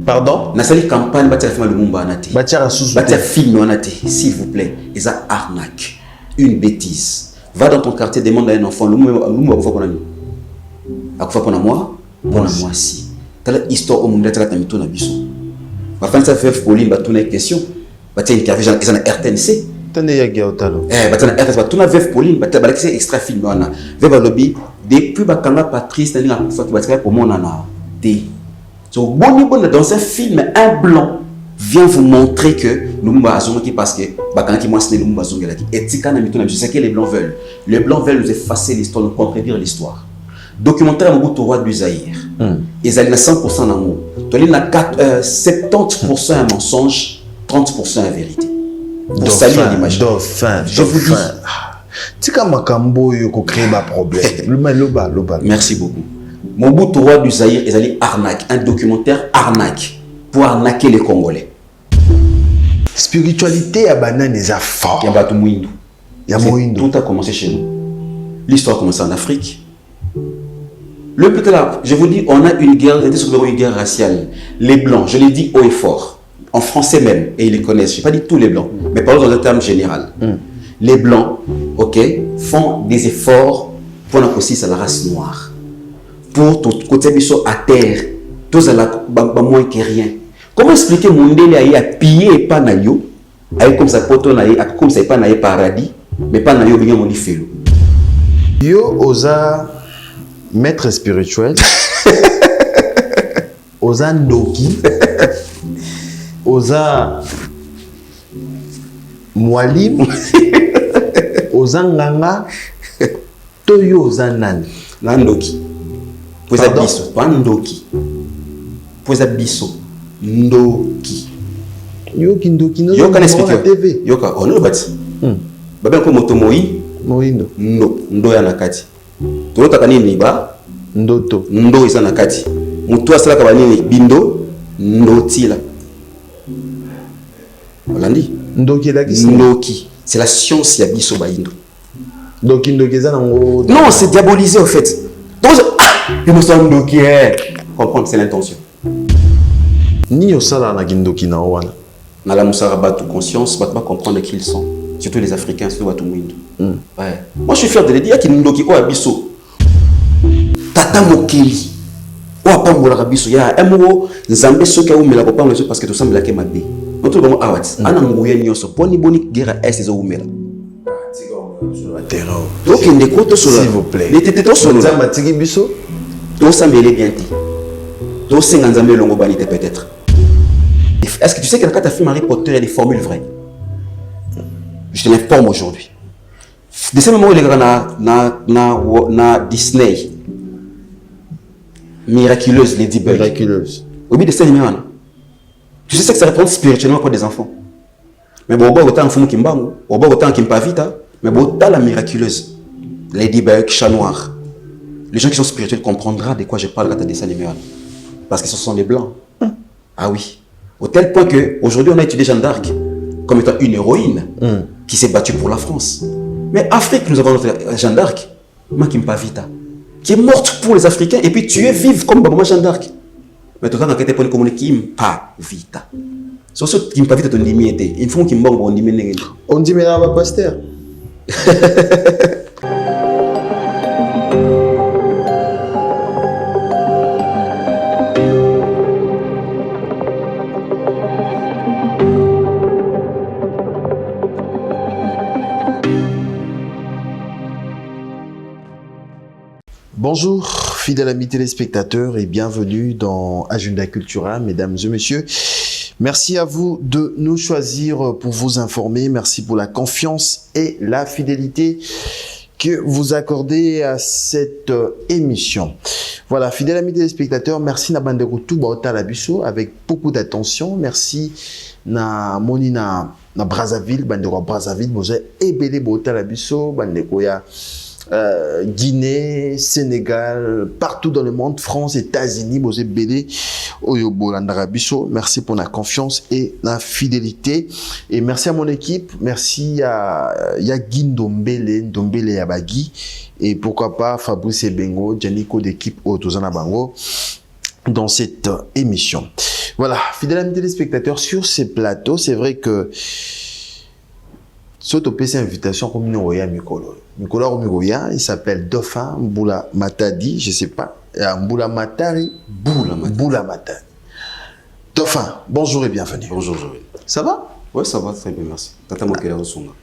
Pardon? Nasali campagne, batia film Lumumba anate. Batia sous. Batia film anate, s'il vous plaît. Et ça arnaque. Une bêtise. Va dans ton quartier, demande à un enfant, Lumumba pour quoi pour moi? Pour moi si. Telle histoire au monde de la tamito na biso. Va faire ça faire Pauline, va tourner question. Batia interview ils en RTNC. Tenez ya gaotalo. Batia RTNC, va tourner vers Pauline, batia balexer extra film wana. Vers lobby depuis bakanga Patrice tani la fois batia pour mon ana. So, dans un film, un blanc vient vous montrer que Lumumba a zongi parce que Bakanaki moi c'est Lumumba zongi laki. Et tikana mituna, je sais que les blancs veulent. Les blancs veulent nous effacer l'histoire, nous contredire l'histoire. Documentaire Mobutu roi du Zaïre. Ils allaient à 100% d'amour. Tu as 70% un mensonge, 30% la vérité. Pour saluer l'image. Dauphin. Je vous dis. Tika makambo yoko créer ma problème. Loba. Merci beaucoup. Mobutu roi du Zaïre, ils allaient arnaque, un documentaire arnaque pour arnaquer les Congolais. Spiritualité à banane est à fort. Il y a Batu Mouindou. Tout a commencé chez nous. L'histoire a commencé en Afrique. Le plus là, je vous dis, on a une guerre raciale. Les blancs, je l'ai dit haut et fort, en français même, et ils les connaissent. Je n'ai pas dit tous les blancs, mais parlons dans un terme général. Les blancs, ok, font des efforts pour aussi à la race noire. Pour tout côté biso à terre, tous à la moins que rien. Comment expliquer Mundele a pillé et pas nayo, comme ça poto naïe, comme ça pas naïe paradis, mais pas naïo bien mon ifelo. Yo osa maître spirituel, osa ndoki, osa mwalim, osa nganga, toyo osa nani, nandoki. Poza biso, pas ndoki. Poza biso, ndoki. Yoki ndoki no. Yoka n'explique. TV. Yoka, on le bâti. Babel ko moto moindo. Ndo ya nakati. Tolota kanini ba? Ndoto. Ndo isa nakati. Mutu asala ka banini bindo ndotila. Olandi. Ndoki la kisi. Ndoki. C'est la science ya biso baindo. Ndoki za nango. Non, c'est diabolisé en fait. Donc il me semble ndoki comprendre c'est l'intention. Ni osala na gindoki na wana. Na la musara batu conscience, batu ba comprendre qui ils sont. Surtout les Africains, surtout batu mwindo. Ouais. Moi je suis fier de le dire qu'il ndoki o abiso. Tata mokeli. O apambola kabiso ya emwo nzambe soki aumela ko pambola parce que tout semble que mabe. Notre comment awat. Ana nguye nyoso boni guerre est zo umela. Donc il ne compte sur s'il vous plaît. Les tétés sur le. Nzamba tiki biso. To sambele bien ti. To singa nzambe longo banité peut-être. Est-ce que tu sais que quand tu as fait Harry Potter, il y a des formules vraies? Je te l'informe aujourd'hui. De ce moment où il y a Disney, miraculeuse, Ladybug. Miraculeuse. Au bout de 5 numéros, tu sais que ça répond spirituellement pour des enfants. Mais bon, autant en fond qui m'bang, autant qui m'pavita, mais bon, autant la miraculeuse, Ladybug, chat noir. Les gens qui sont spirituels comprendront de quoi je parle quand tu as des dessins animés. Parce que ce sont les blancs. Ah oui. Au tel point qu'aujourd'hui, on a étudié Jeanne d'Arc comme étant une héroïne qui s'est battue pour la France. Mais Afrique, nous avons notre Jeanne d'Arc, Makim Pavita, qui est morte pour les Africains et puis tuée vive comme Babama Jeanne d'Arc. Mais tout le temps, quand tu es comme Kim Pavita. C'est ce Kim Pavita, tu dis, il faut qu'il m'en dise. On dit, mais là, on va pasteur. Bonjour, fidèles amis téléspectateurs, et bienvenue dans Agenda Cultura, mesdames et messieurs. Merci à vous de nous choisir pour vous informer. Merci pour la confiance et la fidélité que vous accordez à cette émission. Voilà, fidèles amis téléspectateurs, merci na bandeko tout baota la biso avec beaucoup d'attention. Merci na monina na Brazzaville, bandeko Brazzaville, boze ebele baota la biso, bandeko ya Guinée, Sénégal, partout dans le monde, France, États-Unis, Bosé Bélé, Oyobolandarabiso. Merci pour la confiance et la fidélité. Et merci à mon équipe, merci à Guy Ndombele Yabagi, et pourquoi pas Fabrice Bengo, Janiko d'équipe Otozana Bango, dans cette émission. Voilà, fidèles amis téléspectateurs, sur ces plateaux, c'est vrai que Soto PC invitation comme nous voyons Mikolo. Mikolo Romigoya, il s'appelle Dauphin Mboula Matadi, je sais pas, Mboula Matari, Mboula Matadi. Dauphin, bonjour et bienvenue. Bonjour Joël. Ça va? Ouais, ça va très bien, merci. Tata Mokilazo Sunga.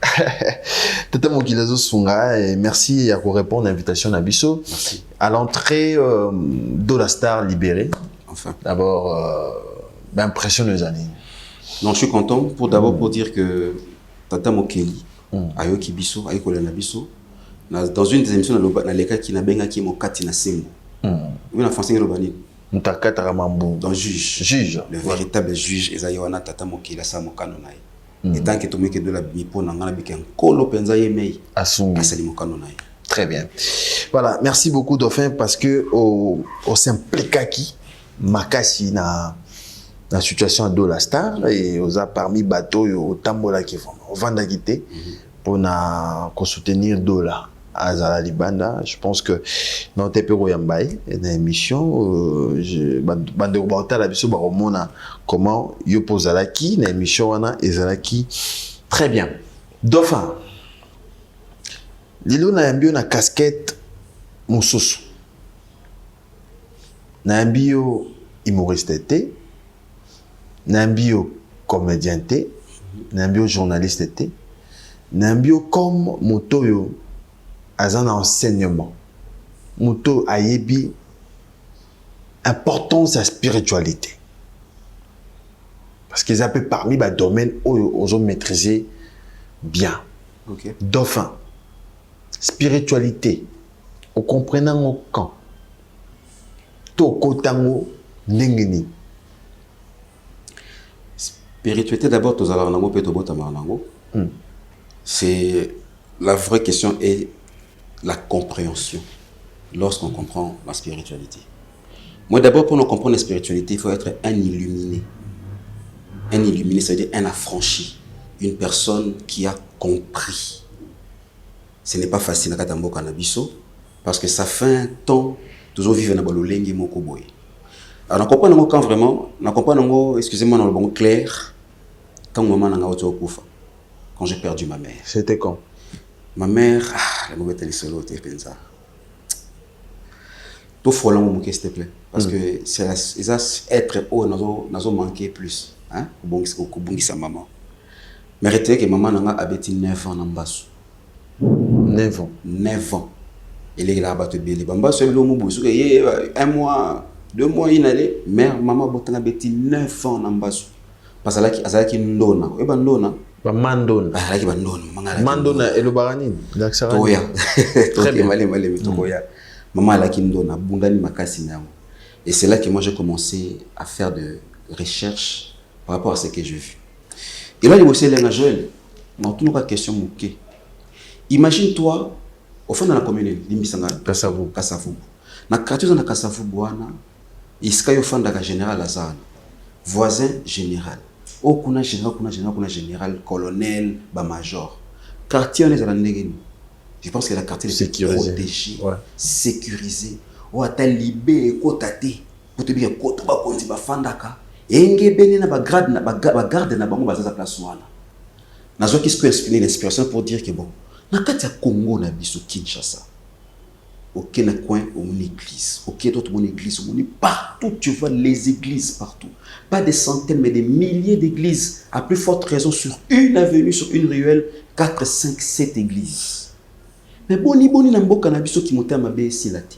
Tata Mokilazo Sunga, et merci à vous répondre à l'invitation d'Abisso. Merci. À l'entrée de la star libérée. Enfin. D'abord, impressionneuse année. Non, je suis content pour d'abord pour dire que Tata Mokeli, Ayoki Bisso, Ayokola Nabisso, dans une des émissions dans lesquelles qui n'a benga qui mokati na sembo. Oui, en français robani. Mutaka Taramambu. Dans juge. Le véritable juge Ezayoana Tata Mokeli sa mokano nae. Et tant que tomé que de la bipo nangana biken kolo penza yemei. Asungi. Asali mokano nae. Très bien. Voilà, merci beaucoup Dauphin parce que au s'implique qui makasi na la situation de la star et aux a parmi bateau au tambola qui font au vanda quitté pour na soutenir Dola à Zala Libanda. Je pense que dans Tepero Yambaye une émission bande au la biso baromona comment yo posala qui na émission wana ezalaki très bien. Dauphin Lilo na yambio na casquette mosusu. Na yambio humoriste te, na yambio comédien te, na yambio journaliste te, na yambio comme moto yo azan enseignement. Moto ayebi importance de la spiritualité. Parce qu'ils appellent parmi les domaines où ils ont maîtrisé bien. Ok. Dauphin. Spiritualité, au comprenant au camp, to kotango nengeni. Spiritualité d'abord, c'est la vraie question est la compréhension lorsqu'on comprend la spiritualité. Moi d'abord, pour nous comprendre la spiritualité, il faut être un illuminé. Un illuminé, c'est-à-dire un affranchi, une personne qui a compris. Ce n'est pas facile à Katambo Kanabiso parce que ça fait un temps toujours vivre dans le lengue moko boy. Alors on comprend quand vraiment, on comprend excusez-moi dans le bon clair quand maman n'a pas kufa. Quand j'ai perdu ma mère. C'était quand? Ma mère, la mauvaise télé solo t'es pensa. Tout frôlant mon s'il te plaît parce que c'est être haut nazo manquer plus hein au sa maman. Mais retenez que maman n'a habité 9 ans dans Mbassou. 9 ans. 9 ans. Il est là-bas, il est un mois, 2 mois, il allait. Mère, maman, il a 9 ans. Parce qu'il y a ndona. Il y a ndona. Mandona. Mandona et le baranine. Toya. Très bien. Maman, elle a ndona. Bundani makasi. Et c'est là que moi, j'ai commencé à faire de recherches par rapport à ce que j'ai vu. Et là, il y a aussi les Joël. Mais tout le question mouké. Imagine-toi, au fond de la commune, Limbisanga, Kassavou. Na quartier de Kassavou, Boana, il y a au fond de la général Azan, voisin général. Oh, kuna général, colonel, major. Quartier, on est à la Négeni. Je pense que la quartier est protégée, sécurisée. Oh, à libé, kotate, pour te dire, koto, ba konti, ba fandaka. Enge bene na ba garde na bango bazaza place wana. Nazo qu'est-ce que expliquer l'inspiration pour dire que bon. Dans le Congo, na biso Kinshasa, aucun coin, une église, aucun autre église, partout tu vois les églises partout. Pas des centaines, mais des milliers d'églises. À plus forte raison, sur une avenue, sur une ruelle, 4, 5, 7 églises. Mais boni na mboka na biso ki monte mabe silati.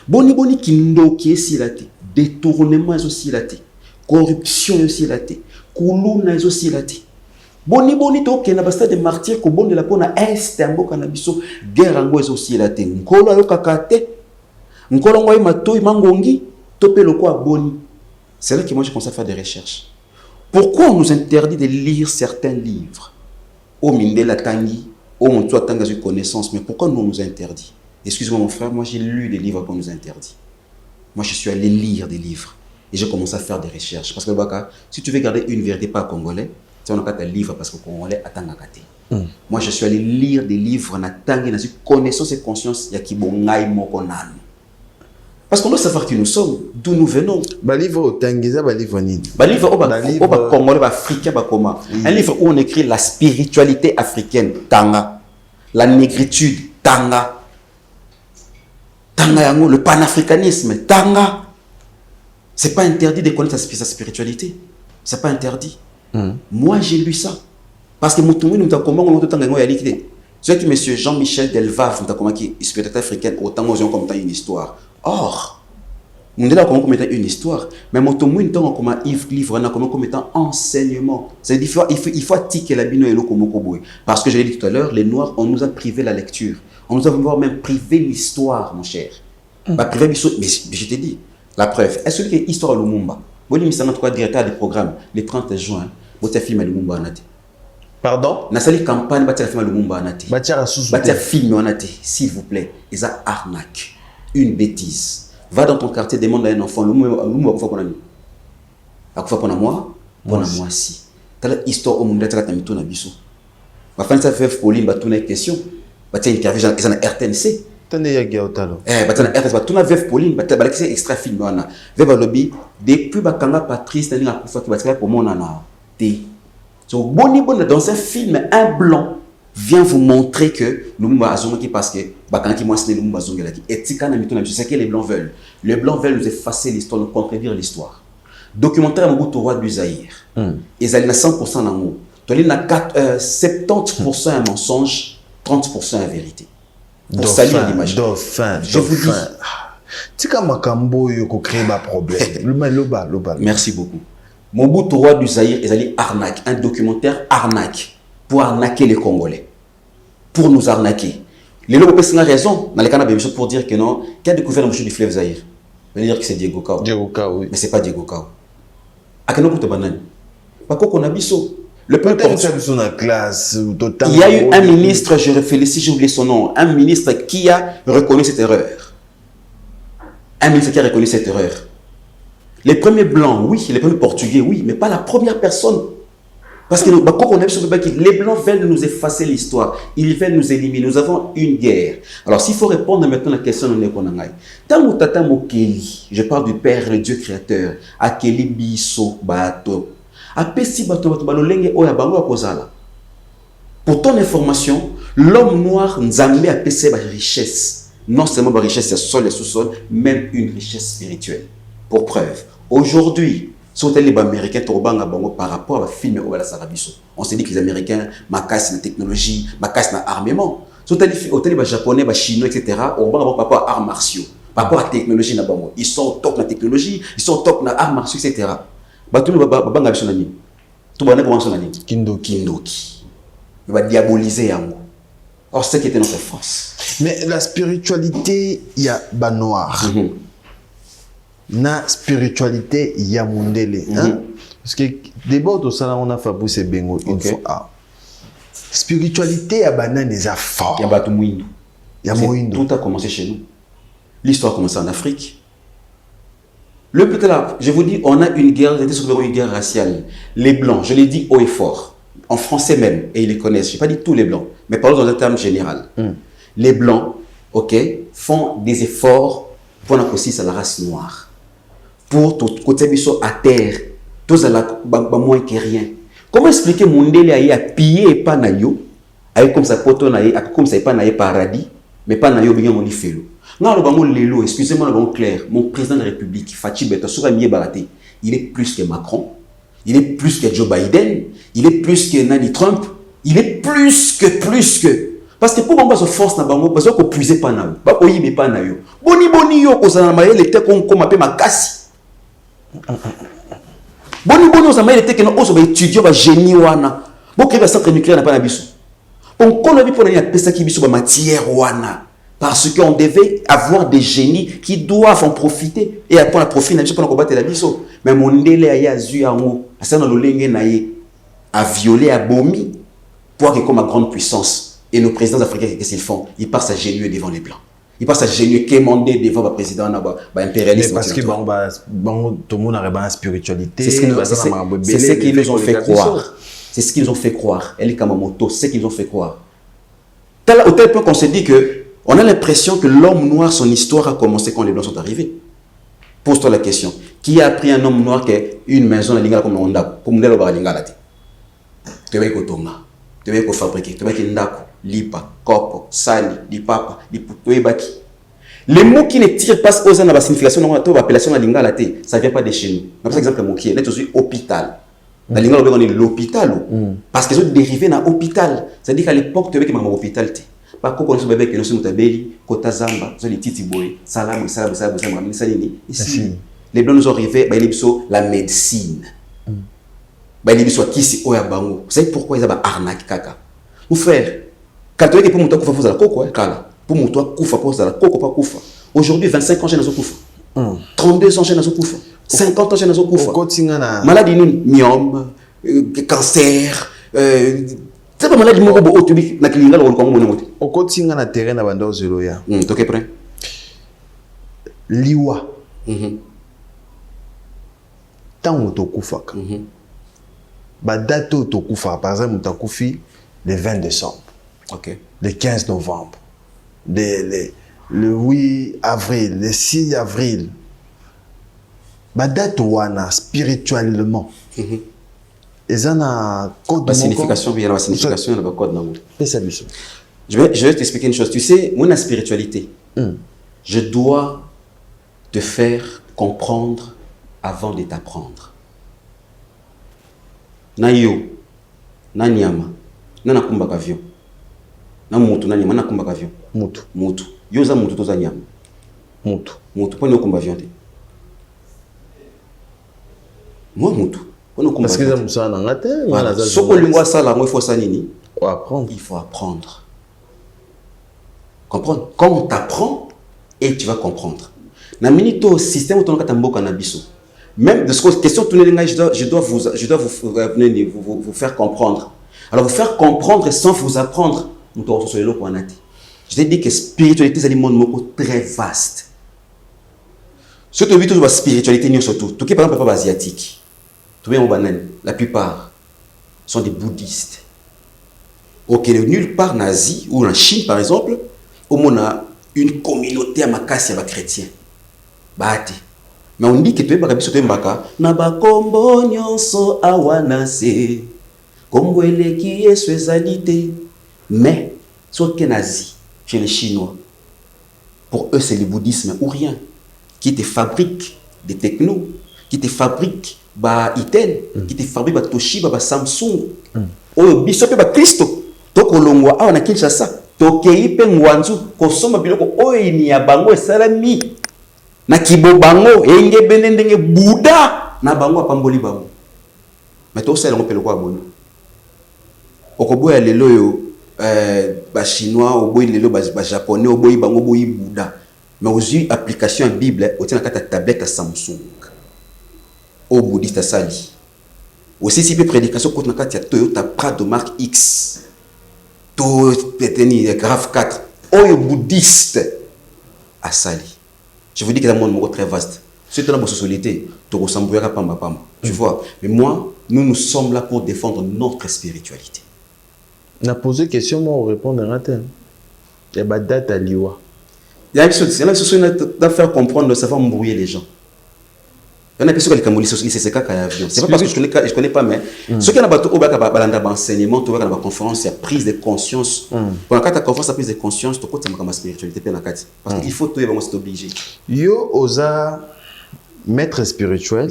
Boni kindo ki silati. Détournement est aussi silati. Corruption est aussi silati. Kuluna est aussi silati. Boni to ke na basta de martyrs ko bonde la pona est mboka na biso guerre ngo est aussi silati. Nkolo ayo kakate. Nkolo ngo matoi mangongi to pe loko boni. C'est là que moi je commence à faire des recherches. Pourquoi on nous interdit de lire certains livres? Au Mindela Tangi, au Montoua Tanga de connaissance, mais pourquoi on nous interdit? Excuse-moi mon frère, moi j'ai lu des livres qu'on nous interdit. Moi je suis allé lire des livres et j'ai commencé à faire des recherches. Parce que si tu veux garder une vérité pas congolais, tu vas pas livre parce que congolais attend à côté. Moi je suis allé lire des livres na Tangi, na connaissance et conscience ya kibongai moko nanu. Parce qu'on doit savoir qui nous sommes, d'où nous venons. Livre Tangiza, livre Nid. Livre congolais, africain, un livre où on écrit la spiritualité africaine, Tanga. La négritude, Tanga. Tanga, le panafricanisme, Tanga. C'est pas interdit de connaître sa spiritualité. C'est pas interdit. Moi, j'ai lu ça. Parce que Moutoumi nous a commandé en tant que c'est que M. Jean-Michel Delvave nous a commandé une spiritualité africaine autant comme une histoire. Or, nous avons comme une histoire, mais Moutoumi nous a comme un livre comme étant enseignement. C'est différent. Il faut attiquer la bino et le komokoboui. Parce que je l'ai dit tout à l'heure, les Noirs, on nous a privé la lecture. On nous a même privé l'histoire, mon cher. Mais je t'ai dit, la preuve. Est-ce que l'histoire de Lumumba, vous avez directeur des programmes, le 30 juin, vous avez filmé Lumumba. Pardon? Dans cette campagne, vous avez filmé Lumumba. Vous avez filmé, s'il vous plaît. Ils ont arnaque. Une bêtise. Va dans ton quartier, demande à un enfant, Lumumba, pour moi, si. Tu as l'histoire au monde, tu as la biso. Ma femme, ça fait Pauline, tu as une question. Tu as une interview, ils ont RTNC. Tu as veuve Pauline, tu as extra film. Depuis que Patrice, tu as pour mon nana. Dans un film, un blanc vient vous montrer que Lumumba Azongi parce que Lumumba Azongi et c'est ce que les blancs veulent. Les blancs veulent nous effacer l'histoire, nous contredire l'histoire. Documentaire Mobutu roi du Zaïre. Ils allaient à 100% d'amour. Il y a 70% un mensonge, 30% la vérité. Pour salir l'image. Je vous dis. C'est comme un cambo qui crée un problème. Merci beaucoup. Mobutu roi du Zaïre, ils allaient arnaque. Un documentaire arnaque. Pour arnaquer les Congolais. Pour nous arnaquer. Les lobes ont raison. Dans les cas pour dire que non, qui a découvert le monsieur du fleuve Zaïre? On va dire que c'est Diego Kao. Diego Kao, oui. Mais ce n'est pas Diego Kao. À quel moment banane? Pas qu'on a biso. Le peuple classe. Il y a eu un ministre, je réfléchis, j'ai oublié son nom, un ministre qui a reconnu cette erreur. Un ministre qui a reconnu cette erreur. Les premiers blancs, oui, les premiers portugais, oui, mais pas la première personne. Parce que les blancs veulent nous effacer l'histoire. Ils veulent nous éliminer. Nous avons une guerre. Alors, s'il faut répondre maintenant à la question de Nekonangai. Tant Tata Mokeli, je parle du Père, le Dieu créateur, Akeli Biso Bato. Pour ton information, l'homme noir Nzambe a pessé la richesse. Non seulement la richesse sol et sous-sol, même une richesse spirituelle. Pour preuve, aujourd'hui, si les Américains par rapport à la film on s'est dit que les Américains macassent la technologie, macassent l'armement. Si les Japonais, les Chinois, etc., on va par rapport à arts martiaux, par rapport à la technologie, ils sont au top de la technologie, ils sont au top de l'arts martiaux, etc. Kindoki. Il va diaboliser. Or, c'est ce qui était notre force. Mais la spiritualité, il y a bas noir. La spiritualité, il y a mondele. Parce que d'abord, tout ça, on a fait pousser bengo une fois. Spiritualité, il y a banane des affaires. Il y a Batumouindo. Tout a commencé chez nous. L'histoire a commencé en Afrique. Je vous dis, on a une guerre, une guerre raciale. Les blancs, je l'ai dit haut et fort, en français même, et ils les connaissent. Je n'ai pas dit tous les blancs, mais parlons dans un terme général. Les blancs, font des efforts pour aussi la race noire. Pour tout côté à terre, tout ça moins que rien. Comment expliquer Mondele a pillé et pas nayo, comme ça poto comme ça pas naïe paradis, mais pas nayo bien mon ifelo. Non, excusez-moi, le clair, mon président de la République, Fachi Beta, il est plus que Macron, il est plus que Joe Biden, il est plus que Nani Trump, il est plus que. Parce que pour moi, je force na bango, parce qu'on puise pas na, pas oyibe pas na yo. Boni yo ko sana maye le te qu'on appelle ma casse. Boni on maye le te que no oso ba étudier ba génie wana. Bon que ba centre nucléaire na pas na biso. On connaît bi pour na pesa ki biso ba matière wana. Parce qu'on devait avoir des génies qui doivent en profiter. Et après, on a profité, on a combattu la biso. Mais mon ndele a eu un mot. A violé, a bomi. Pour que comme une grande puissance. Et nos présidents africains, qu'est-ce qu'ils font? Ils passent à génieux devant les blancs. Ils passent à génieux quémander devant le président impérialiste. Parce que tout le monde a une spiritualité. C'est ce qu'ils nous ont fait croire. C'est ce qu'ils nous ont fait croire. Elle est Kamamoto, c'est ce qu'ils nous ont fait croire. Au tel point qu'on s'est dit que On a l'impression que l'homme noir, son histoire a commencé quand les blancs sont arrivés. Pose-toi la question. Qui a pris un homme noir qui a une maison à Lingala comme Honda pour me dire Lingala? Tu veux que Tonga, tu veux que fabriquer, tu veux que Ndako, Lipa, Kopo, Sali, Lipapa, Liputoebaki. Les mots qui ne tirent pas aux la signification de l'appellation de Lingala, ça ne vient pas de chez nous. Par exemple, le mot qui est aussi hôpital. Dans Lingala, on est l'hôpital. Parce qu'ils ont dérivé dans l'hôpital. C'est-à-dire qu'à l'époque, tu veux que maman hôpital. Pas qu'on connaisse bébé que nous sommes tabeli, Kota Zamba, les titi boy, salam, ici, les blancs nous ont arrivé, la médecine. Ils sont ici au Yabango. Vous savez pourquoi ils ont arnaque kaka? Mon frère, quand tu es pour monter koufa, pour pour monter koufa, pour la coco, pas koufa. Aujourd'hui, 25 ans, j'ai dans koufa. 32 ans, j'ai dans koufa. 50 ans, j'ai dans koufa. Maladie, myome, cancer. C'est pas maladie moko bo otubi na kilinga lo kongo mono. Okotinga na terrain na banda ozelo ya. Toke prêt. Liwa. Tant tokufaka. Ba date tokufa par exemple takufi le 20 décembre. OK. Le 15 novembre. Le 8 avril, le 6 avril. Ba date wana spirituellement. Et ça a code. La signification, il y a la signification, il y a le code. Je vais t'expliquer une chose. Tu sais, moi, la spiritualité, je dois te faire comprendre avant de t'apprendre. Na yo, na nyama, na kumbaka avion. Na mutu, na nyama, na kumbaka avion. Mutu. Mutu. Yo za mutu, to za nyama. Mutu. Mutu. Pone yo kumba avion te. Moi, mutu. Parce que ça me voilà. Ce il faut apprendre. Comprendre. Quand on t'apprend, et tu vas comprendre. Dans le système, même de ce question, je dois vous faire comprendre. Alors, vous faire comprendre sans vous apprendre, je t'ai dit que la spiritualité, c'est un monde très vaste. Surtout, la spiritualité, surtout. Tout qui par exemple, pas asiatique. La plupart sont des bouddhistes. Ok, nulle part en Asie ou en Chine par exemple, où on a une communauté à Makassi à chrétien. Mais on dit que tu es barabiso tu es mbaka na ba kombo nyonso awanase kombo eleki yesu ezalite. Mais soit que nazi chez les Chinois, pour eux c'est le bouddhisme ou rien qui te fabrique des technos, qui te fabrique ba Itel, qui te fabrique ba Toshiba, ba Samsung, oyo biso pe ba Kristo, to kolongwa awa na Kinshasa, to kei pe ngwanzu kosoma biloko oyo ni ya bango esalami na kibo bango enge benendenge Buddha na bango apamboli bango. Mais to sala ngopelo kwa bono. Okoboya lelo yo ba chinois, oboyi lelo ba japonais, oboyi bango boyi Buddha. Mais aux application en Bible, au tient la tablette à Samsung. Au bouddhiste sali. Aussi si peu prédication contre la Toyota Prado marque X. Toyota grave 4. Au bouddhiste à sali. Je vous dis que c'est un monde très vaste. C'est dans la société, tu ressembles à Pamba Pamba. Tu vois. Mais moi, nous sommes là pour défendre notre spiritualité. On a posé une question, moi, on répond à un tel. Il y a pas de date à l'Iwa. Il y a une chose à faire comprendre, de savoir embrouiller les gens. Il y en a qui c'est pas parce que je connais pas, mais ceux qui ont un enseignement, tu vois, dans la conférence, il y a prise de conscience. Pendant que ta conférence, la prise de conscience, tu as ma spiritualité. Parce qu'il faut, tu es obligé. Yo, osa maître spirituel,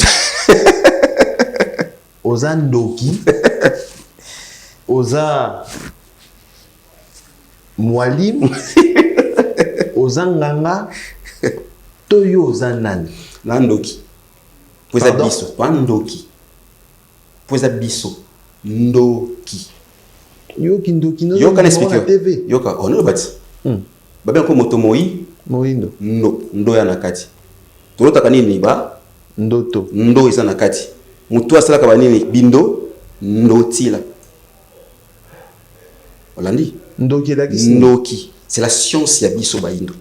osa ndoki, osa mwalim, osa nganga, toyo osa nani. Nandoki. Poza biso, pas ndoki. Poza biso, ndoki. Yoki ndoki no. Yoka l'expliquer. Yoka, on le bâti. Babé ko moto moi. Moindo. Ndo ya nakati. Tolota kanini ba? Ndoto. Ndo isa nakati. Mutu asala ka banini bindo ndotila. Olandi. Ndoki la kisi. Ndoki. C'est la science ya biso ba indo.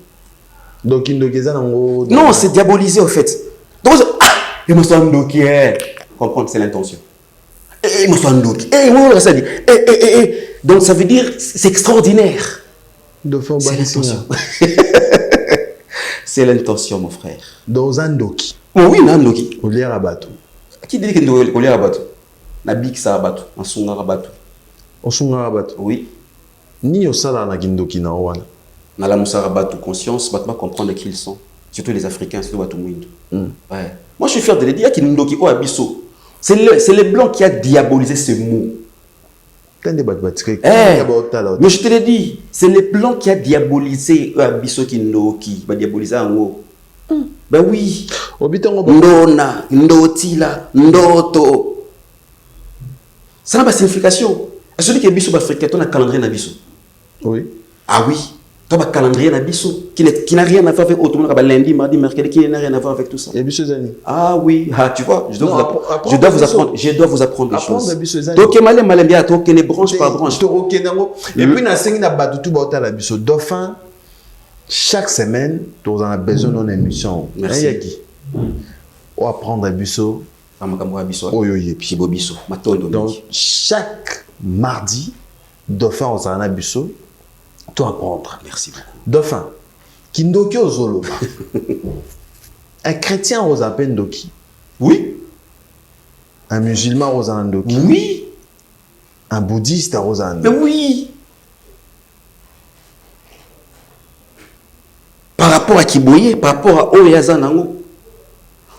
Ndoki ndoki za nango. Non, c'est diabolisé en fait. Donc il me semble ndoki. Comprendre, c'est l'intention. Il me semble ndoki. Donc ça veut dire c'est extraordinaire. Dauphin C'est Banissinga. l'intention. C'est l'intention, mon frère. Dans un doki. Oh oui, Nandoki. Au lier à bateau. Qui dit que nous allons à bateau? Nabik ça à bateau. En songa à bateau. Au sunga à bateau. Oui. Ni au sala na gindoki na owana. Dans la moussara bateau conscience, bateau comprendre qui ils sont. Surtout les Africains, surtout bateau mouindo. Ouais. Moi, je suis fier de le dire qu'il Ndoki au abisso. C'est les Blancs qui a diabolisé ce mot. Tende bat batike. Mais je te l'ai dit, c'est les Blancs qui a diabolisé abisso qui Ndoki, va diaboliser en haut. Ben oui. Obitango Ndona, Ndotila, Ndoto. Ça n'a pas de signification. Celui qui est bisso africain, on a un calendrier na bisso. Oui. Ah oui. Tu as un calendrier na bisso qui n'a rien à voir avec autrement. Lundi, mardi, mercredi, qui n'a rien à voir avec tout ça. Et bisso zani. Ah oui. Ah, tu vois, je dois vous apprendre les choses. Bisso zani. Donc, malem bien, donc, ne branche par branche. Et puis, na sengi na batu tout bauta la bisso. Dauphin, chaque semaine, tu as besoin d'une émission. Merci. On apprendre bisso. Donc, chaque mardi, Dauphin aux Anabusso, tu apprendre. Merci beaucoup. Dauphin, Kindoki aux Zolo. Un chrétien aux Apendoki. Oui. Un musulman aux Andoki. Oui. Un bouddhiste aux Andoki. Mais oui. Par rapport à Kiboye, par rapport à Oyazanango.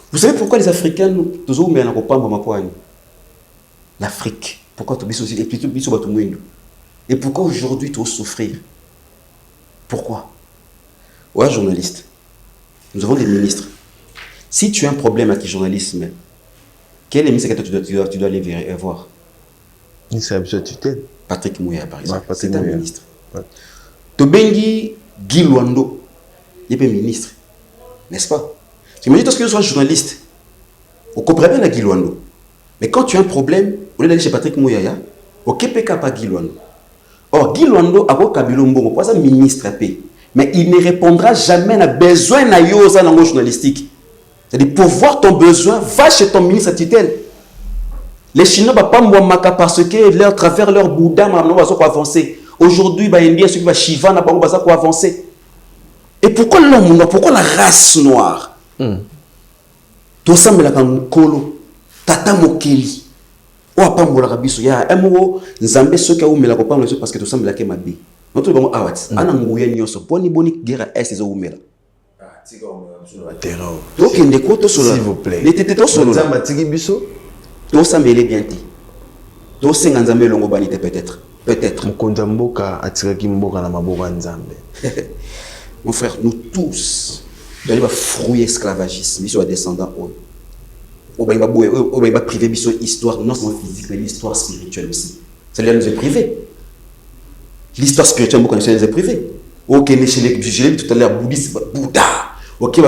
Vous savez pourquoi les Africains, nous l'Afrique, pourquoi et pourquoi aujourd'hui tu vas souffrir? Pourquoi? Ouais, journaliste. Nous avons des ministres. Si tu as un problème avec le journalisme, quel ministre que tu dois aller voir? Patrick Mouya, par exemple. Ouais, c'est un ministre. Ouais. Tobengi Guy Luando, il est ministre. N'est-ce pas? Tu imagines que tu sois journaliste. On comprend bien la Guy Luando. Mais quand tu as un problème, au lieu d'aller chez Patrick Mouyaya, au KPK pas Guy Luando. Or, Guy Luando a un Kabilombo, pas un ministre paix. Mais il ne répondra jamais à besoin na yosa dans le journalistique. C'est-à-dire, pour voir ton besoin, va chez ton ministre à tutelle. Les Chinois ne vont pas mouamaka parce que travers leur Bouddha, ils vont avancer. Aujourd'hui, il y a ceux qui vont Shiva, ils vont avancer. Et pourquoi l'homme noir? Pourquoi la race noire? Tout ça, mais la kolo, tata mokeli. Ou à Pambola Rabiso, il y a un mot, Zambé, ceux qui ont mis la copain, parce que tout ça, mais la Kemabi. Notre bon awat, Anangouya Nyoso, Boni guerre est ces eaux. Donc, il y a des côtes sur s'il vous plaît. Les tétés sur le tout ça, mais il est bien dit. Tout ça, Nzambé Longo Banité, peut-être. Peut-être. Mon frère, nous tous, nous allons fruit esclavagisme, nous sommes descendants. On va priver l'histoire, non seulement physique, mais l'histoire spirituelle aussi. C'est-à-dire nous est privé. L'histoire spirituelle, vous connaissez, nous est privé. Ok, je l'ai dit tout à l'heure, bouddhiste, Bouddha. Ok, il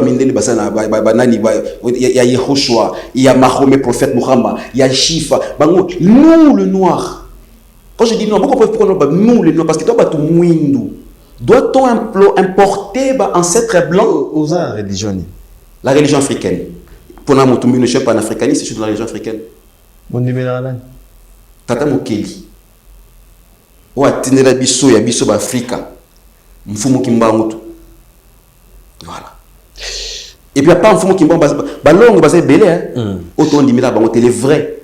y a Yehoshua, il y a Mahomet, prophète Muhammad, il y a Shifa. Nous, le noir. Quand je dis non, pourquoi nous, le noir? Parce que toi, tu mouindou. Doit-on importer ancêtre blanc aux religions? La religion africaine. Pour nous, je ne suis pas un africaniste, je suis dans la religion africaine. Mon numéro là. Tata Mokeli. Ou Tinera Bisso, ya Bisso Africa. Mfumu Kimbangutu. Voilà. Et puis, il n'y a pas un Mfumu Kimbangutu. Balong, c'est belé. Autant de mila, les vrais.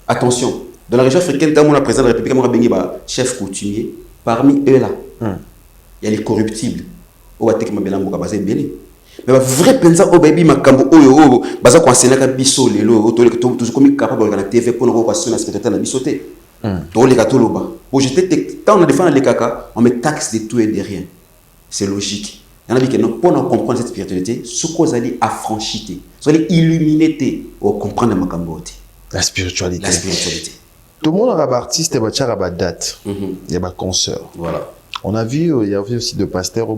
Attention. Dans la région africaine, dans la présidente de la République, il y a chef coutumier. Parmi eux là, il y a les corruptibles. Ou à c'est belé. Mais le vrai pensa au baby makambo oyo baza ko enseigner biso lelo to comme capable de TV pour nous passer na spectateur na bisoté to les katoloba pour j'étais tant on défend les caca on met taxe de tout et de rien, c'est logique. Il y en a qui non pour comprendre cette spiritualité ce qu'on a dit affranchité soit illuminé pour comprendre makambo la spiritualité tout le monde a artiste et ba date il y a ba concert voilà on a vu il y avait aussi de pasteurs au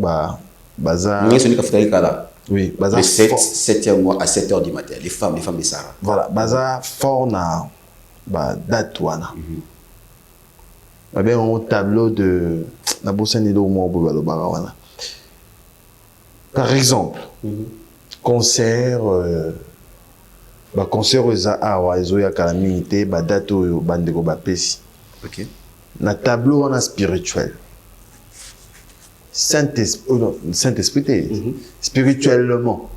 bazar. Oui, bazar. De 7e mois à 7h du matin. Les femmes de Sarah. Voilà, bazar fort na date wana. Bien un tableau de na bosani do mo bo wana. Par exemple, concert concert aux awa ezo ya calamité date oyo bandeko ba pesi. OK. Na tableau wana spirituel. Saint-Esprit, spirituellement.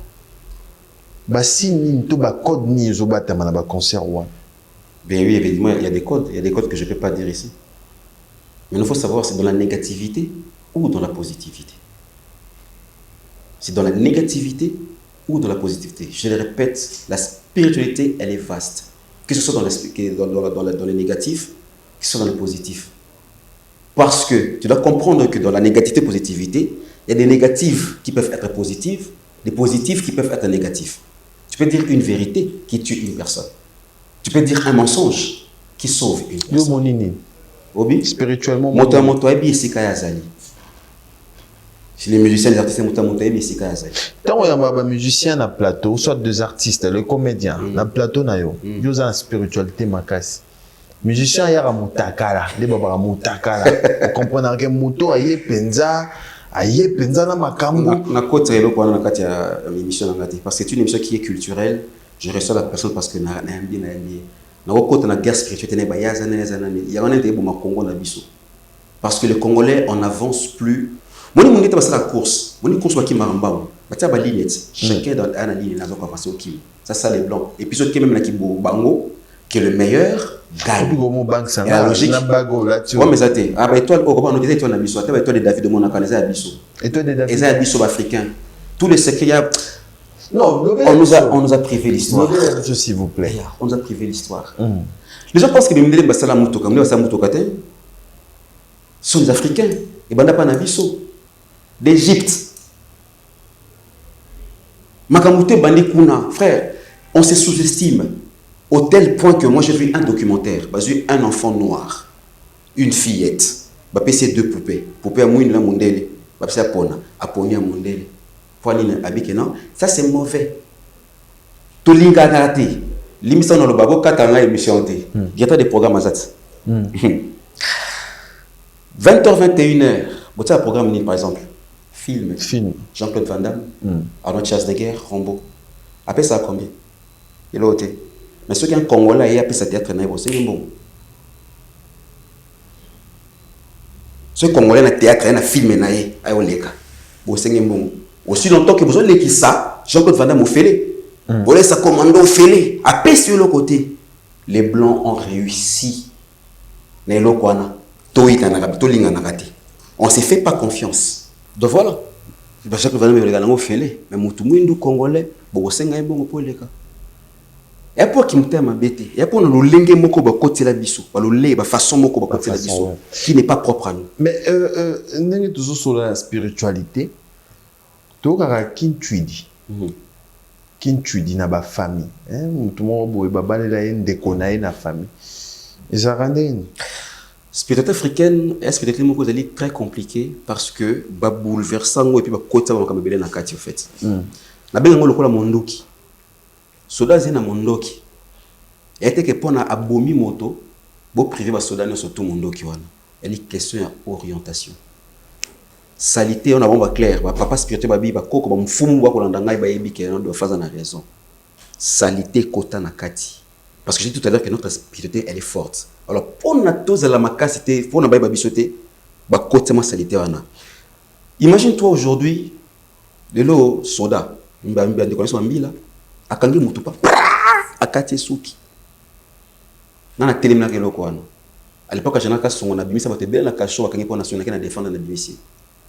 Bah, si ni tout bah code ni zobata manaba concert ou. Ben oui, évidemment, il y a des codes que je ne peux pas dire ici. Mais il faut savoir, c'est dans la négativité ou dans la positivité. C'est dans la négativité ou dans la positivité. Je le répète, la spiritualité, elle est vaste. Que ce soit dans le négatif, que ce soit dans le positif. Parce que tu dois comprendre que dans la négativité, positivité, il y a des négatives qui peuvent être positives, des positifs qui peuvent être négatifs. Tu peux dire une vérité qui tue une personne. Tu peux dire un mensonge qui sauve une personne. Obi? Spirituellement, moto ebi esika ya zali. Si les musiciens, les artistes, moto ebi esika ya zali. Tant qu'il y a un musicien na plateau, soit deux artistes, le comédien, na plateau na yo, yo za spiritualité makasi. Musicien ya ra mutakala, les baba mutakala. Vous comprenez que moto aye penza na makambo. Na côté elo kwa na kati ya émission na ngati parce que c'est une émission qui est culturelle. Je reçois la personne parce que na ambi na ambi. Na côté na guerre spirituelle ne ba yazana il y a un intérêt pour ma Congo na biso. Parce que les Congolais on n'avance plus. Moi ni monita basala course. Moi ni course ba ki maramba. Batia ba lignette. Chacun dans un ligne na zo ko passer au kim. Ça les blancs. Et puis ceux qui même na ki bango qui est le meilleur gagne. Et la logique. Ouais, mais ça t'est. Ah, bah, étoile, on disait étoile Nabiso. Étoile de David de Monacane, c'est Abisso. Étoile de David. Et c'est Abisso africain. Tous les secrets, non, on nous a privé l'histoire. S'il vous plaît. On nous a privé l'histoire. Les gens pensent que les Mdele Bassala Moutoka, Mdele Bassala Moutokate, sont des Africains. Et Banda Panabiso. D'Égypte. Makamouté Bandi Kuna. Frère, on se sous-estime. Au tel point que moi j'ai vu un documentaire, j'ai un enfant noir, une fillette, j'ai deux poupées. Poupée à mouine la mondele, j'ai apona, aponi à mondele. Ça c'est mauvais. Tout l'inga narraté. L'émission dans le babo katanga émission té. Il y a des programmes à ça. 20h 21h. Vous avez un programme par exemple film. Jean-Claude Van Damme, Arnold Schwarzenegger, Rambo. Après ça combien? Il est l'autre. Mais ceux qui sont Congolais, ils appellent ça théâtre naïf, c'est bon. Ceux Congolais, ils théâtre, ils film naïf, ils ont les cas. C'est bon. Aussi longtemps que vous avez les ça, Jean-Claude Van Damme au fêlé. Vous laissez ça commander au fêlé. Après sur le côté, les blancs ont réussi. On ne se fait pas confiance. Donc voilà. Jean-Claude Van Damme au fêlé. Mais tout le monde Congolais, c'est bon pour les cas. Et pour qui m't'a m'embêté, et pour nous lengue moko ba côté la biso, ba le ba façon moko ba côté la biso, qui n'est pas propre à nous. Mais n'est toujours sur la spiritualité. To kaka kintuidi. Kintuidi na ba famille, hein, tout monde boy ba balela yende konaye na famille. Et ça rendait spiritualité africaine, est spiritualité moko zali très compliqué parce que ba bouleversant et puis ba côté ba kamebele na kati en fait. Na benga ngolo kola mondoki. Soda zena mondoki. Était que pour na abomi moto, bo privé ba soda no surtout mondoki wana. Elle est question d'orientation. Salité on a bomba clair, ba papa spirituel ba bi ba koko ba mfumu ba kolanda ngai ba yebi ke ndo faza na raison. Salité kota na kati. Parce que j'ai dit tout à l'heure que notre spiritualité elle est forte. Alors pour na tous la makasité, pour na ba bisoté, ba kota ma salité wana. Imagine-toi aujourd'hui de l'eau soda, mba de connaissance mbila. Akangi mutupa akati suki nana telemina ke loko wana à l'époque jana ka songo na bimisa bato bela na kasho akangi pona songo na défendre na bimisi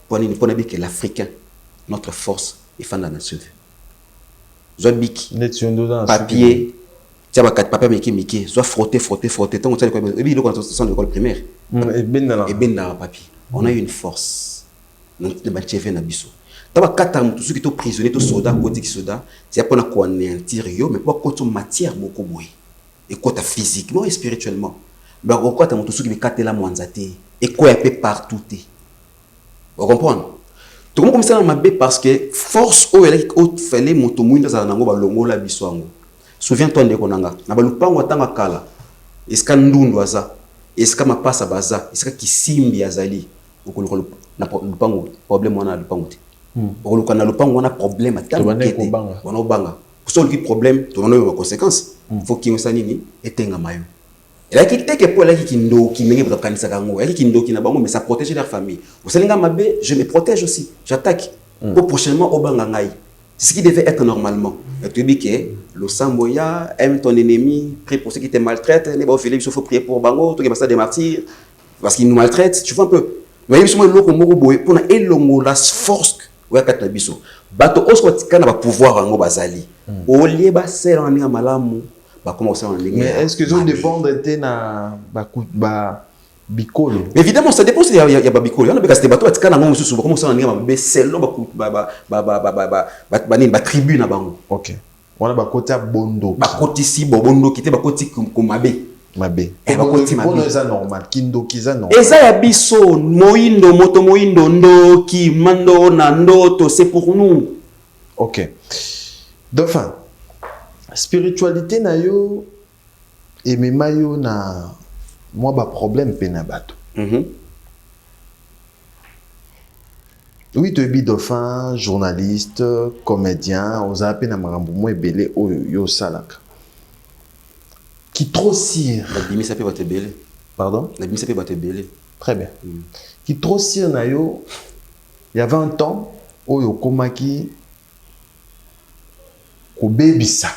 poni ni pona bi que l'africain notre force est fanda na sauve zobiki papier tia ba kat papier miki soit frotter tant ça et bi loko na son école primaire et benda papier on a une force de ba cheve na biso. Taba kata mutu suki to prisonnier to soldat ko tiki soldat c'est pour na ko anéantir yo mais pas ko to matière beaucoup boy et ko ta physiquement et spirituellement ba ko ta mutu suki bi katela mwanzate et ko yape partout te vous comprenez tout comme ça na mabe parce que force o ele ko fele mutu muinda za nango ba longola biswango souviens-toi ndeko nanga na ba lupango tanga kala eska ndundu aza eska mapasa baza eska kisimbi azali okolo na lupango problème wana lupango te. On a un problème à tel point on a un problème, on a des conséquences. Il faut qu'il y ait un maillot. Et là, qui que pour la qui ndo qui n'est pas kanisa kango, et qui ndo qui n'a pas mais ça protège leur famille. Vous savez mabé, je me protège aussi. J'attaque. Pour prochainement au bangangai. C'est ce qui devait être normalement. Et tu dis que le Samboya aime ton ennemi, prie pour ceux qui te maltraitent, les bon Philippe, il faut prier pour Bango, tout qui des martyrs parce qu'ils nous maltraitent, tu vois un peu. Mais il faut le mot boy pour na elongo la force ouais kat na biso. Bato osko tikana ba pouvoir ngo bazali. Au lieu ba sel en nga malamu. Mais est-ce que vous dépendez de na bicolo? Évidemment, ça dépend s'il y a bicolo. Il y a des bateaux qui sont sous comment ça on est selon ba tribu na bango. OK. On a ba côté bondo. Ba côté si bondo qui était ba côté mabe. Mabe. Et ba côté mabe. Bondo ça normal, kindo kiza normal. Et ça ya biso moindo moto moindo ndo ki mando na ndoto, c'est pour nous. OK. Dauphin. Spiritualité na yo et mema yo na moi ba problème pena bato. Oui, tu es Dauphin, journaliste, comédien, on a appelé na marambo mo ebele o yo salaka. Qui trop sire. La bimi ça peut ba te belé. Pardon? La bimi ça peut ba te belé. Très bien. Qui trop sire na yo il y a 20 ans o yo komaki ko bebisa.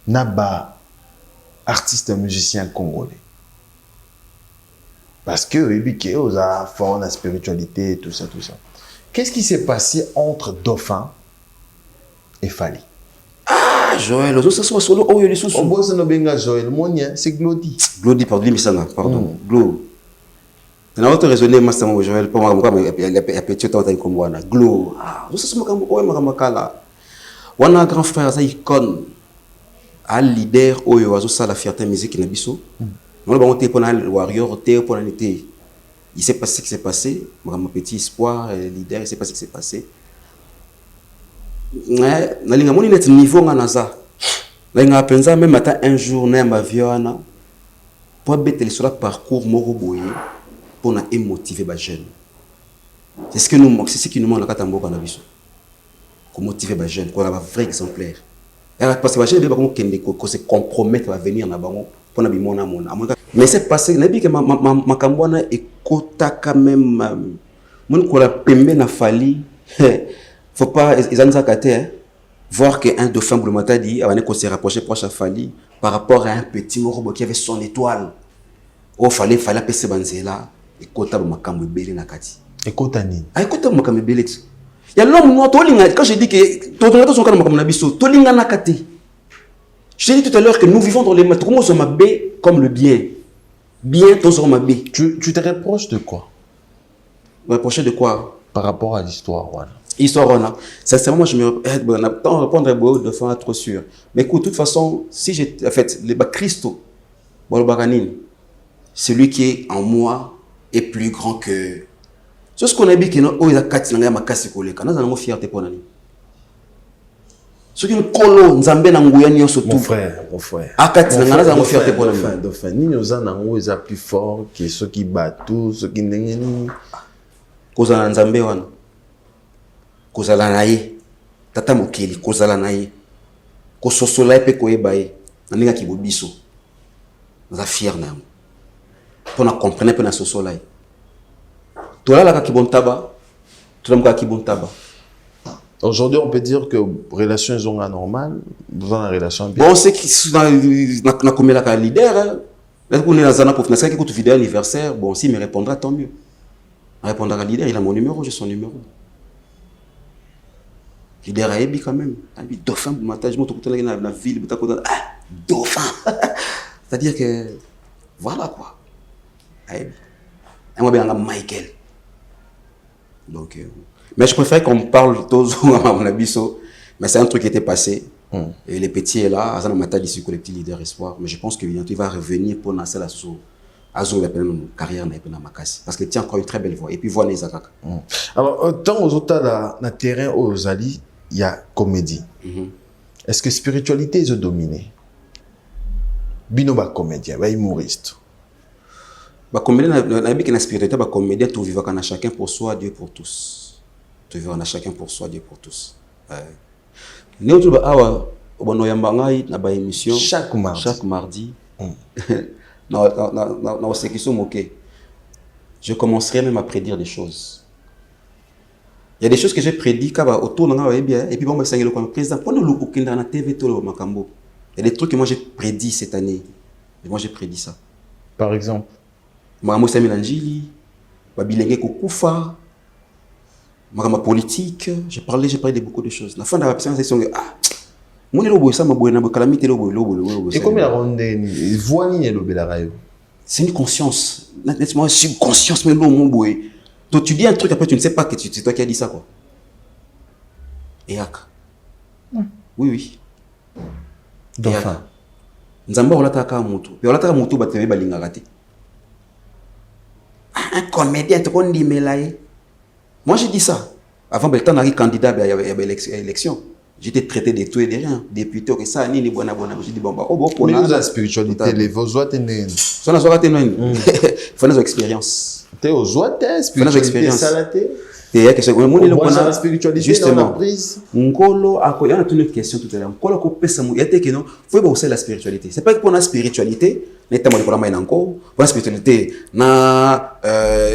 Naba artiste musicien congolais. Parce que on a fort la spiritualité, tout ça, tout ça. Qu'est-ce qui s'est passé entre Dauphin et Fally? Ah, Joël, ça soit solo, oh, il est sous. On bosse no benga Joël, c'est Glody. Glody, pardon, Glo. On a autre raisonné, moi, c'est Joël, pour moi, il y a petit temps comme moi, Glo. Ah, ça c'est moi, on a un grand frère, ça icône. Un leader oyo azo ça la fierté musique na biso on va monter pour le warrior té pour l'été il s'est passé ce qui s'est passé mon petit espoir leader il s'est passé ce qui s'est passé ouais na linga moni net niveau ngana za na linga penza même matin un jour na maviona pour better sur le parcours moko boye pour na émotiver ba jeune c'est ce qui nous manque la katamboka na biso pour motiver ba jeune pour avoir un vrai exemplaire. Parce que les gens qui se compromettent à venir na bango pour na bimona mona. Mais c'est passé na bi que ma kambwana ekota quand même mon ko la pembe na Fally. Faut pas ils en zakate voir que un dauphin Boulomata dit avant qu'on se rapprocher proche à Fally par rapport à un petit morobo qui avait son étoile. Oh fallait passer banzela ekota ba makambo ebele na kati. Ekota nini? Ekota ba makambo ebele. Il y a l'homme noir, quand je dis que je t'ai dit tout à l'heure que nous vivons dans les maîtres. Comment on m'a comme le bien? Bien, on m'a Tu te reproches de quoi? Reprocher de quoi? Par rapport à l'histoire, voilà. Histoire, on a. Sincèrement, moi, je me répondre de façon trop sûr. Mais écoute, de toute façon, si j'ai. En fait, le Christo, celui qui est en moi est plus grand que. C'est ce qu'on a dit que nous, il a quatre langues, ma casse collègue. Nous allons fierté pour nous. Ce qui nous colle, nous avons un goût à surtout. Mon frère. À quatre langues, nous allons fierté pour nous. Dauphin, nous avons un plus fort que ceux qui battent tous, ceux qui n'ont Kozala nzambe wana. Kozala naye. Tata mokeli, kozala naye. Kososola pe koyeba ye. Naninga kibobiso. Nous sommes fiers na. Pour nous comprendre pe na sosola ye. Aujourd'hui, on peut dire que relations sont anormales, vous avez une relation bien. Bon, c'est qui na comme la leader, là qu'on est dans un pour faire quelque vidéo anniversaire, bon si me répondra tant mieux. Répondra à leader, il a mon numéro, j'ai son numéro. Leader a ébi quand même, a ébi dauphin pour matin, je monte tout dans la ville, dauphin. C'est-à-dire que voilà quoi. A ébi. Et moi bien Michael. Donc, mais je préfère qu'on parle tous à mon abisso. Mais c'est un truc qui était passé. Et les petits est là, à m'a dit collectif leader espoir. Mais je pense que bientôt il va revenir pour lancer la carrière dans ma casse. Parce qu'il tient encore une très belle voix. Et puis voix les attaques. Alors, tant aux autres dans le terrain aux alliés, il y a comédie. Est-ce que spiritualité est dominée? Binoba comédien, humoriste. Bah comédien la spiritualité bah comédien tout vivre quand chacun pour soi Dieu pour tous tout vivre chacun pour soi Dieu pour tous néo tout ba awa obono yamba ngai na ba émission chaque mardi Non, c'est qui sont moqués. Je commencerai même à prédire des choses. Il y a des choses que j'ai prédit autour de bien et puis bon, c'est le président. Pendant le na TV, il y a des trucs que moi j'ai prédit cette année. Et moi j'ai prédit ça. Par exemple. Moi, Samuel Anjili, Babilenge Kokufa, ma politique. J'ai parlé de beaucoup de choses. La fin de la présentation, mon élobo ça, ma bonne calamité lobo. Et comme la ronde, voix ni élobo la rayo. C'est une conscience, nettement subconscience, mais non, mon boy. Toi, tu dis un truc, après tu ne sais pas que c'est toi qui as dit ça, quoi. Et oui. Dauphin. Nzamba olataka mutu. Et olataka mutu bateme balinga raté. Un comédien te dit melaye. Moi j'ai dit ça. Avant le temps d'arriver candidat à l'élection. J'étais traité de tout et de rien. Député, que ça, ni bon. J'ai dit bon, mais nous, la spiritualité, les vos oies, t'es né. Ça n'a pas été né. Il faut une expérience. T'es aux oies, t'es spiritualité, ça l'a été. Et que c'est la spiritualité, justement. Ngolo, il y a une question tout à l'heure. Ngolo, il y a que non, faut bosser la spiritualité. C'est pas que pour la spiritualité, notamment pour la encore, pour la spiritualité, na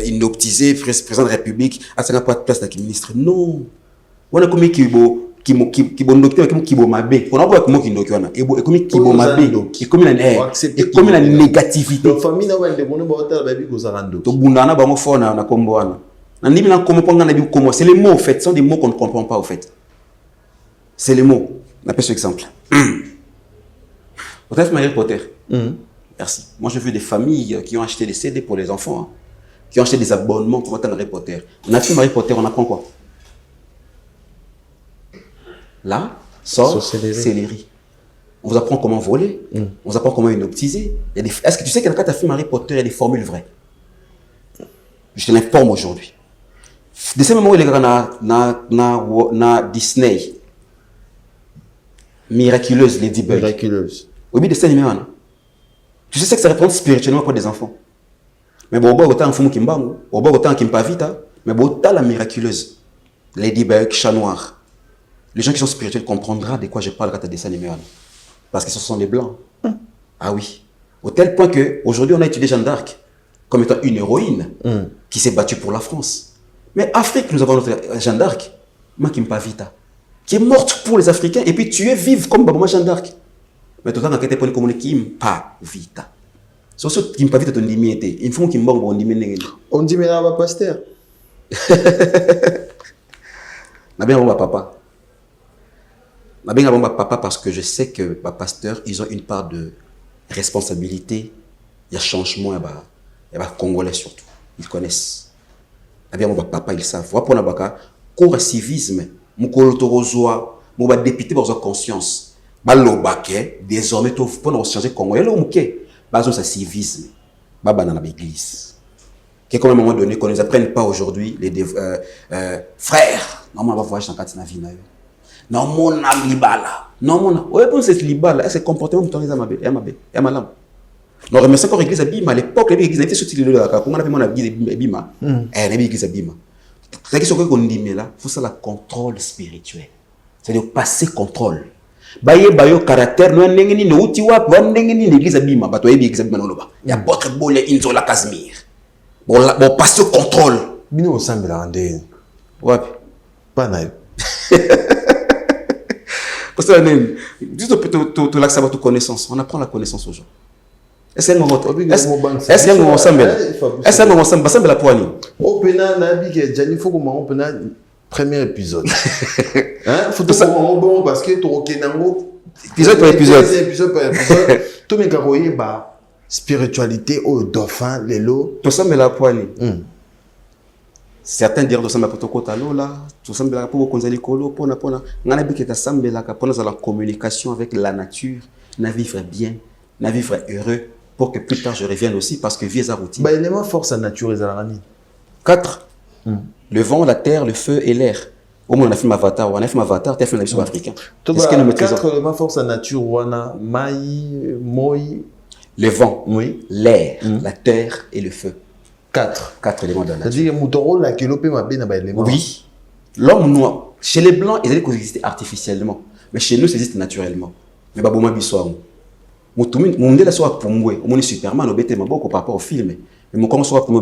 inoptisé président de la République, à ça n'a pas de place avec le ministre. Non. On a comme qui bon docteur qui bon mabé on a pas comment qui ndokiona et comme qui bon mabé et comme la négativité donc famille na wende bono ba hôtel ba bi ko zarando to bundana ba mo fona na kombo wana na ndimi na komo panga na bi komo c'est les mots en fait, sont des mots qu'on ne comprend pas en fait, c'est les mots. On appelle ce exemple. Au fait Harry Potter. Merci. Moi j'ai vu des familles qui ont acheté des CD pour les enfants, qui ont acheté des abonnements pour attendre Harry Potter. On a fait Harry Potter, on apprend quoi? Là, céleri. On vous apprend comment voler, on vous apprend comment inoptiser. Est-ce que tu sais que quand tu as fait Harry Potter, il y a des formules vraies? Je te l'informe aujourd'hui. De ce moment où il y a Disney, miraculeuse, Ladybug. Miraculeuse. Oui, de ça, tu sais que ça répond spirituellement pour des enfants. Mais bon, autant un fou qui m'bang, autant qui m'pavita, mais bon, autant la miraculeuse, Ladybug, chat noir. Les gens qui sont spirituels comprendront de quoi je parle quand tu as des dessins animés. Parce que ce sont les blancs. Ah oui. Au tel point qu'aujourd'hui, on a étudié Jeanne d'Arc comme étant une héroïne qui s'est battue pour la France. Mais Afrique, nous avons notre Jeanne d'Arc, Makimpavita, qui est morte pour les Africains et puis tuée vive comme Babama Jeanne d'Arc. Mais tout le temps, quand tu es comme Kimpavita. C'est ce Kimpavita, ton dimité. Il faut qu'il m'en on dit, mais là, va pasteur. On a bien un papa. Je suis papa parce que je sais que les pasteurs, ils ont une part de responsabilité. Il y a changement, et les Congolais surtout. Ils connaissent. Je suis papa, ils savent. Pour nous, cours civisme, nous sommes députés pour avoir conscience. Désormais, pour nous changer Congolais, nous sommes civisme. Nous sommes dans l'église. Qu'à un moment donné, qu'on ne nous apprenne pas aujourd'hui, les frères, normalement, on va voyager dans la vie. Non, mon âme libala. Non, mon âme. Oui, pour cette libala, c'est comportement de ma malam. Non, remercie encore l'église Abima. À l'époque, l'église était sortie de là. Quand on a fait mon église Abima, elle est l'église Abima. La question qu'on dit, mais là, il faut ça le contrôle spirituel. C'est-à-dire passer contrôle. Baye caractère, nous n'engeni no utiwa, nous n'engeni l'église Abima. Bah, toi, l'église Abima, non, il y a pas de bol, inzola Casimir. Bon, passer contrôle. Bino au sein de la rendez. Ouais. Pas naïf. Parce que juste pour l'accès à votre connaissance, on apprend la connaissance aux gens. Est-ce qu'il y a un ensemble? Est-ce qu'il y a un ensemble la poignée? Opena nabi que Gianni faut comment opena premier épisode. Hein? Faut tout ça bon parce que tu rekenango épisode par épisode. Tout mes garoyer ba spiritualité au dauphin lelo. Tout ça mais la poignée. Certains diront que ça m'a pour tout ça pour konzali kolo pona ngana biki ka sambela ka pona la communication avec la nature, na vivre bien, na vivre heureux pour que plus tard je revienne aussi parce que vie est routine. Bah élément force à nature ezalani. 4. Le vent, la terre, le feu et l'air. Au moins on a fait Avatar, tu as fait un épisode africain. Est-ce que nous 4 éléments force à nature wana mai moi le vent, oui, l'air, la terre et le feu. 4 éléments de la nature. C'est-à-dire que la kelopé ma bien na élément. Oui. L'homme noir, chez les blancs, ils allaient coexister artificiellement. Mais chez nous, ça existe naturellement. Mais baboma bisouam. Mon délai soit pour moi, on est Superman, on est beaucoup par rapport au film. Mais mon comment soit pour moi,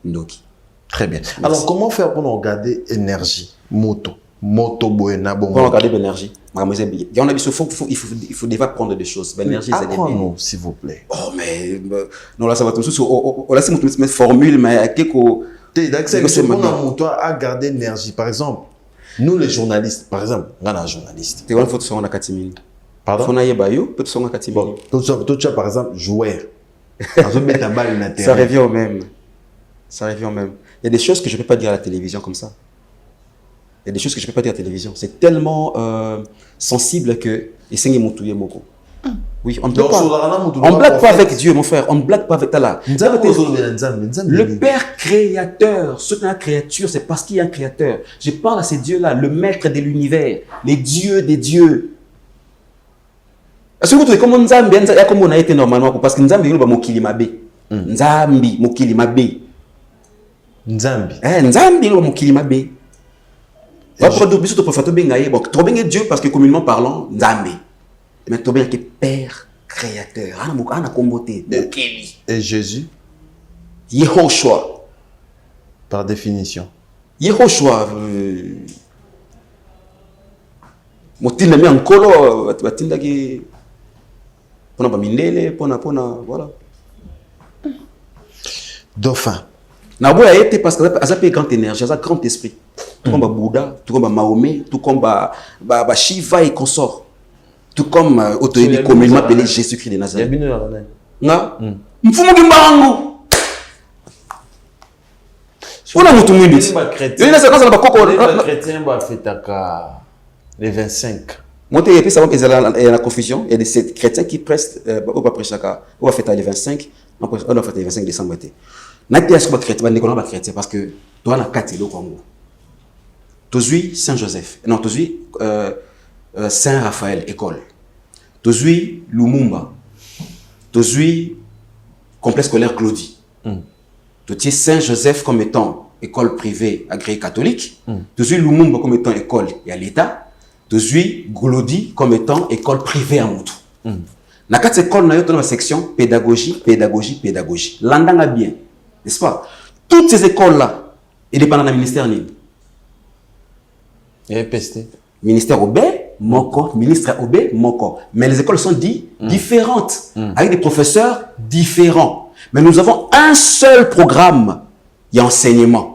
Ndoki. Très bien. Merci. Alors, comment faire pour nous regarder énergie, moto boena bon. Pour regarder l'énergie, il faut déjà prendre des choses. L'énergie, c'est apprends-nous, s'il vous plaît. Oh, mais non, là, ça va tout de suite. Là, c'est une formule, mais c'est pour nous à garder l'énergie. Par exemple, nous, les journalistes, par exemple, on a un journaliste. Tu vois, il faut que tu sois en Akatimini. Pardon? Faut naïe bayo, peut-être son Akatimini. Toi, par exemple, joueur. Ça revient au même. Ça revient au même. Il y a des choses que je ne peux pas dire à la télévision comme ça. Il y a des choses que je ne peux pas dire à la télévision. C'est tellement sensible que. Oui, on ne blague pas avec Dieu, mon frère. On ne blague pas avec Allah. Le Père créateur, ce n'est un créature, c'est parce qu'il y a un créateur. Je parle à ces dieux-là, le maître de l'univers, les dieux des dieux. Est-ce que vous trouvez comment Nzambi, comme on a été normalement, parce que Nzambi, il y a Mokili Mabe. Nzambi, Mokili Mabe. Nzambi. Nzambi, il y a Mokili Mabe. Trop bien Dieu, parce que communément parlant, Nzambi. Mais trop bien que Père créateur. Et Jésus? Yehoshua. Par définition. Yehoshua. Motina mi ankolo, batinda ki pona ba mindele, pona voilà. Dauphin. Na boya été parce que ça peut grand énergie, ça grand esprit. Tout comme Bouddha, tout comme Mahomet, tout comme Shiva et consort. Tout comme autorité communément appelé Jésus-Christ de Nazareth. Nga mfumu kimbangu. On a mutu mwindi. Yona ça quand ba koko chrétien ba fetaka les 25. Monter et puis ça va qu'il y a la confusion, il y a des chrétiens qui pressent on va prêcher on va fêter les 25, on va fêter les 25 décembre été. N'a pas ce que chrétien, n'est pas chrétien parce que toi na quatre le Congo. Tozui Saint-Joseph. Non, tozui Saint-Raphaël école. Tozui Lumumba. Tozui complexe scolaire Claudie. Tozui Saint-Joseph comme étant école privée agréée catholique. Tozui Lumumba comme étant école et à l'État. Tozui Glodi comme étant école privée à Moutou. Dans cette école, nous avons une section pédagogie. L'andanga bien, n'est-ce pas? Toutes ces écoles-là, elles dépendent du ministère. Ministère OB, Moko, ministre OB, Moko. Mais les écoles sont différentes, avec des professeurs différents. Mais nous avons un seul programme d'enseignement.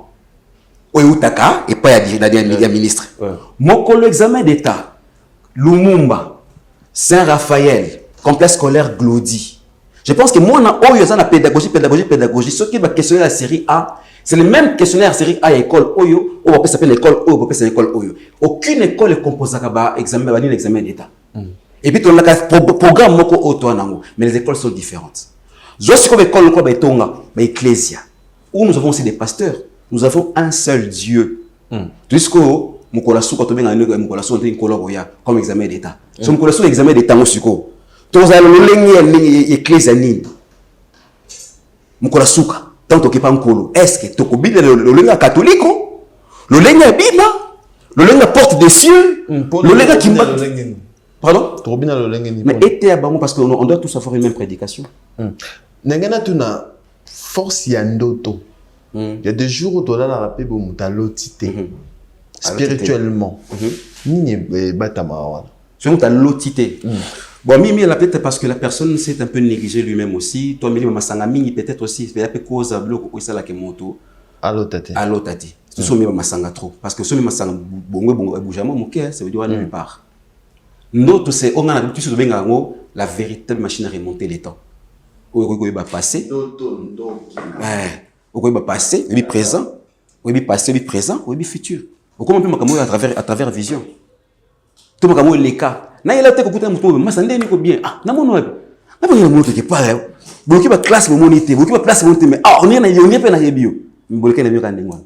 Oyutaka, et pas il y a ministre. Moko, l'examen d'État, Lumumba, Saint-Raphaël, complexe scolaire Glody. Je pense que moi, on a la pédagogie. Ce qui va questionner la série A, c'est le même questionnaire la série A à l'école Oyo, ou on s'appeler l'école Oyo, on peut l'école Oyo. Aucune école est composée à l'examen d'État. Et puis, on a un programme Moko Oto, mais les écoles sont différentes. Je suis comme école, Ecclesia, où nous avons aussi des pasteurs. Nous avons un seul Dieu. Puisque Mokolasu, quand on vient à Mokolasu, on dit comme examen d'État. Si Mokolasu, l'examen d'État, on suko. Tous les lignes Ecclesia Nini. Mokolasu, tant que pas Nkolo. Est-ce que tu as le linga catholique, le linga Bible, le linga porte des cieux, le linga qui m'a. Pardon? Mais était à Bango parce qu'on doit tous avoir une même prédication. Nengana tuna force yandoto. Il y a des jours où tu as la rapé pour l'otité. Spirituellement. Ni batama. C'est une lotité. Bon, Mimi, elle a peut-être parce que la personne s'est un peu négligée lui-même aussi. Toi, Mimi, Masangami, peut-être aussi. Il y a peu cause à bloc ou ça là qui monte. Allotate. C'est ce Mimi Masanga trop. Parce que ce Mimi Masanga, bongo, boujama, moké, ça veut dire nulle part. Nous, c'est, on a l'habitude de venir la véritable machine à remonter les temps. Où il va passer. Où il va passer, il est présent. Où il va passer, il est présent, où il est futur. Comment on peut à travers vision. Tout le monde les cas. Na il a été écouté mon masandé ni ko bien. Ah, na mon web. Na pas mon truc pas. Bloquer ma classe mon monité, bloquer ma place mon mais ah, on est na yebio. Bloquer na mieux kan ngwa.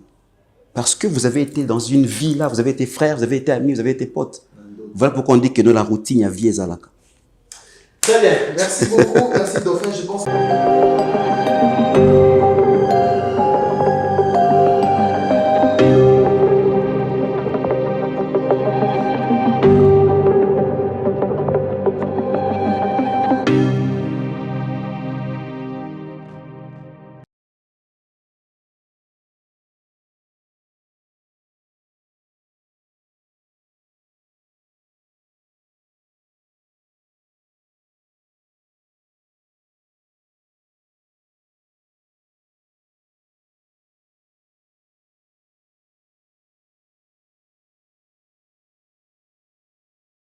Parce que vous avez été dans une vie là, vous avez été frères, vous avez été amis, vous avez été potes. Voilà pourquoi on dit que dans la routine il y a vie ezalaka. Très bien. Merci beaucoup. Merci Dauphin, je pense.